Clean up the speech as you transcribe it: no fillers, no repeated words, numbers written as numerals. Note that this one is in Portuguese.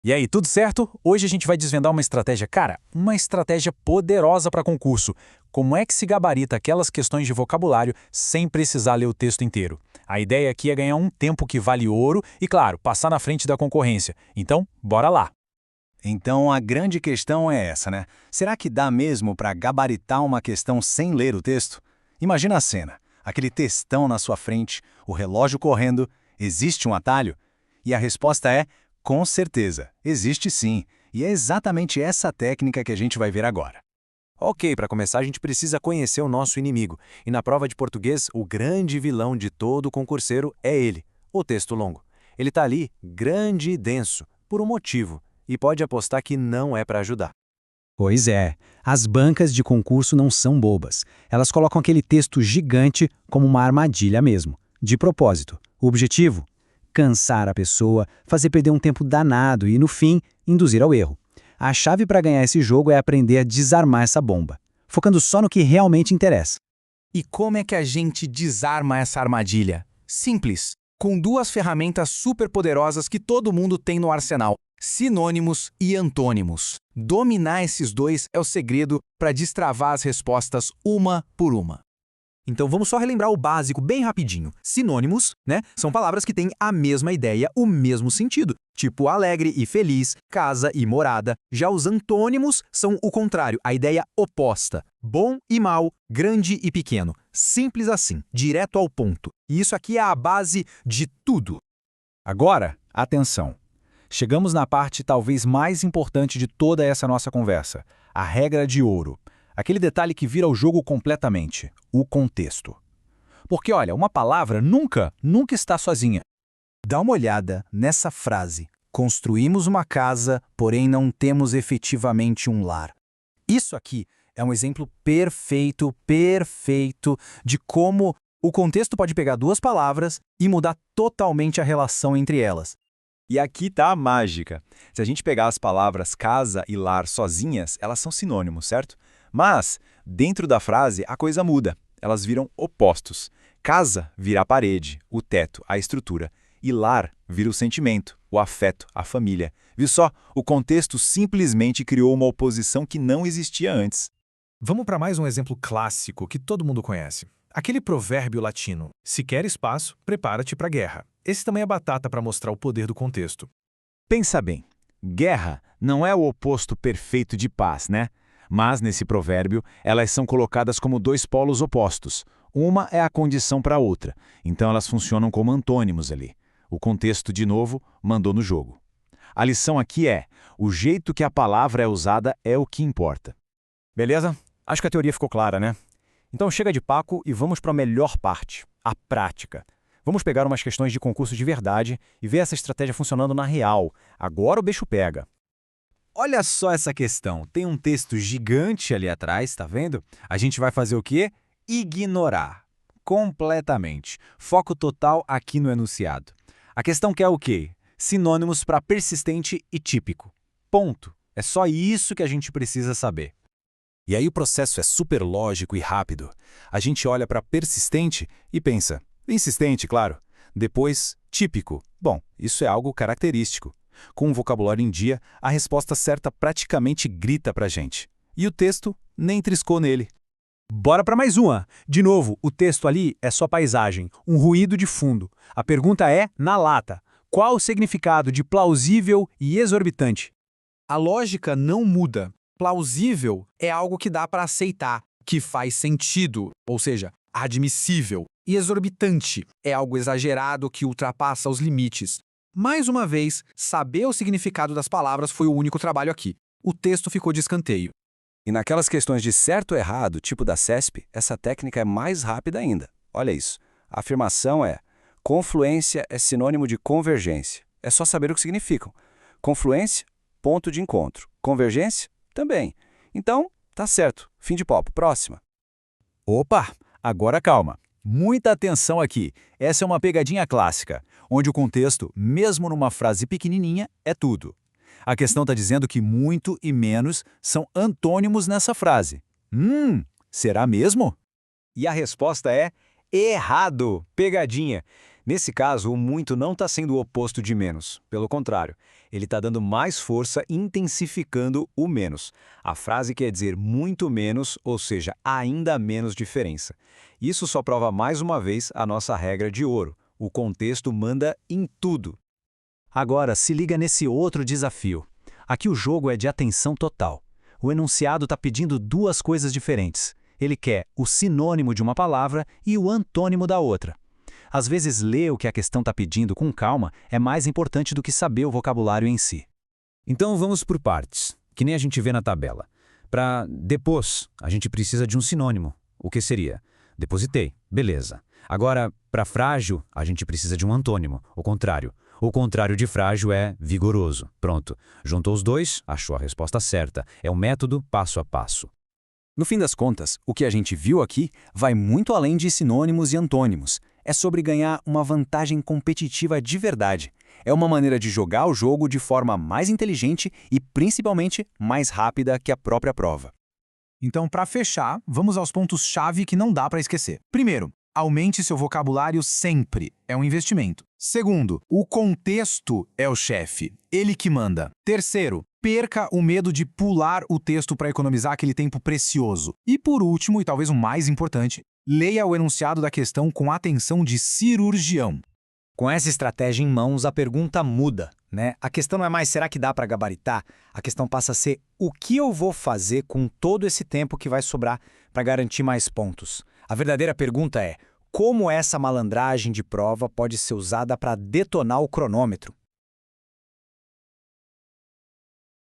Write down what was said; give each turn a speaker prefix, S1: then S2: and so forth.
S1: E aí, tudo certo? Hoje a gente vai desvendar uma estratégia, cara, uma estratégia poderosa para concurso. Como é que se gabarita aquelas questões de vocabulário sem precisar ler o texto inteiro? A ideia aqui é ganhar um tempo que vale ouro e, claro, passar na frente da concorrência. Então, bora lá!
S2: Então a grande questão é essa, né? Será que dá mesmo para gabaritar uma questão sem ler o texto? Imagina a cena, aquele textão na sua frente, o relógio correndo, existe um atalho? E a resposta é, com certeza, existe sim. E é exatamente essa técnica que a gente vai ver agora.
S3: Ok, para começar a gente precisa conhecer o nosso inimigo. E na prova de português, o grande vilão de todo concurseiro é ele, o texto longo. Ele está ali, grande e denso, por um motivo. E pode apostar que não é para ajudar.
S4: Pois é, as bancas de concurso não são bobas. Elas colocam aquele texto gigante como uma armadilha mesmo, de propósito. O objetivo? Cansar a pessoa, fazer perder um tempo danado e, no fim, induzir ao erro. A chave para ganhar esse jogo é aprender a desarmar essa bomba, focando só no que realmente interessa.
S1: E como é que a gente desarma essa armadilha? Simples, com duas ferramentas superpoderosas que todo mundo tem no arsenal: sinônimos e antônimos. Dominar esses dois é o segredo para destravar as respostas uma por uma.
S5: Então vamos só relembrar o básico bem rapidinho. Sinônimos, né, são palavras que têm a mesma ideia, o mesmo sentido, tipo alegre e feliz, casa e morada. Já os antônimos são o contrário, a ideia oposta. Bom e mal, grande e pequeno. Simples assim, direto ao ponto. E isso aqui é a base de tudo.
S1: Agora, atenção! Chegamos na parte talvez mais importante de toda essa nossa conversa, a regra de ouro. Aquele detalhe que vira o jogo completamente, o contexto. Porque, olha, uma palavra nunca está sozinha.
S2: Dá uma olhada nessa frase. Construímos uma casa, porém não temos efetivamente um lar. Isso aqui é um exemplo perfeito de como o contexto pode pegar duas palavras e mudar totalmente a relação entre elas.
S6: E aqui está a mágica. Se a gente pegar as palavras casa e lar sozinhas, elas são sinônimos, certo? Mas, dentro da frase, a coisa muda. Elas viram opostos. Casa vira a parede, o teto, a estrutura. E lar vira o sentimento, o afeto, a família. Viu só? O contexto simplesmente criou uma oposição que não existia antes.
S5: Vamos para mais um exemplo clássico que todo mundo conhece. Aquele provérbio latino: se quer espaço, prepara-te para a guerra. Esse também é batata para mostrar o poder do contexto.
S2: Pensa bem, guerra não é o oposto perfeito de paz, né? Mas, nesse provérbio, elas são colocadas como dois polos opostos. Uma é a condição para a outra, então elas funcionam como antônimos ali. O contexto, de novo, mandou no jogo. A lição aqui é: o jeito que a palavra é usada é o que importa.
S3: Beleza? Acho que a teoria ficou clara, né? Então chega de paco e vamos para a melhor parte, a prática. Vamos pegar umas questões de concurso de verdade e ver essa estratégia funcionando na real. Agora o bicho pega.
S1: Olha só essa questão, tem um texto gigante ali atrás, tá vendo? A gente vai fazer o quê? Ignorar. Completamente. Foco total aqui no enunciado. A questão quer o quê? Sinônimos para persistente e típico. Ponto. É só isso que a gente precisa saber.
S2: E aí o processo é super lógico e rápido. A gente olha para persistente e pensa, insistente, claro. Depois, típico. Bom, isso é algo característico. Com o vocabulário em dia, a resposta certa praticamente grita pra gente. E o texto nem triscou nele.
S4: Bora para mais uma. De novo, o texto ali é só paisagem, um ruído de fundo. A pergunta é, na lata, qual o significado de plausível e exorbitante?
S5: A lógica não muda. Plausível é algo que dá para aceitar, que faz sentido, ou seja, admissível. E exorbitante é algo exagerado que ultrapassa os limites. Mais uma vez, saber o significado das palavras foi o único trabalho aqui. O texto ficou de escanteio.
S6: E naquelas questões de certo ou errado, tipo da CESP, essa técnica é mais rápida ainda. Olha isso. A afirmação é: confluência é sinônimo de convergência. É só saber o que significam. Confluência, ponto de encontro. Convergência, também. Então, tá certo. Fim de papo. Próxima.
S1: Opa, agora calma. Muita atenção aqui. Essa é uma pegadinha clássica, onde o contexto, mesmo numa frase pequenininha, é tudo. A questão está dizendo que muito e menos são antônimos nessa frase. Será mesmo?
S3: E a resposta é errado. Pegadinha. Nesse caso, o muito não está sendo o oposto de menos. Pelo contrário, ele está dando mais força, intensificando o menos. A frase quer dizer muito menos, ou seja, ainda menos diferença. Isso só prova mais uma vez a nossa regra de ouro. O contexto manda em tudo. Agora, se liga nesse outro desafio. Aqui o jogo é de atenção total. O enunciado está pedindo duas coisas diferentes. Ele quer o sinônimo de uma palavra e o antônimo da outra. Às vezes, ler o que a questão está pedindo com calma é mais importante do que saber o vocabulário em si.
S1: Então vamos por partes, que nem a gente vê na tabela. Para depôs, a gente precisa de um sinônimo. O que seria? Depositei, beleza. Agora, para frágil, a gente precisa de um antônimo, o contrário. O contrário de frágil é vigoroso. Pronto. Juntou os dois, achou a resposta certa. É um método passo a passo.
S3: No fim das contas, o que a gente viu aqui vai muito além de sinônimos e antônimos. É sobre ganhar uma vantagem competitiva de verdade. É uma maneira de jogar o jogo de forma mais inteligente e, principalmente, mais rápida que a própria prova.
S5: Então, para fechar, vamos aos pontos-chave que não dá para esquecer. Primeiro, aumente seu vocabulário sempre. É um investimento. Segundo, o contexto é o chefe. Ele que manda. Terceiro, perca o medo de pular o texto para economizar aquele tempo precioso. E por último, e talvez o mais importante, leia o enunciado da questão com atenção de cirurgião.
S4: Com essa estratégia em mãos, a pergunta muda, né? A questão não é mais será que dá para gabaritar? A questão passa a ser o que eu vou fazer com todo esse tempo que vai sobrar para garantir mais pontos? A verdadeira pergunta é como essa malandragem de prova pode ser usada para detonar o cronômetro?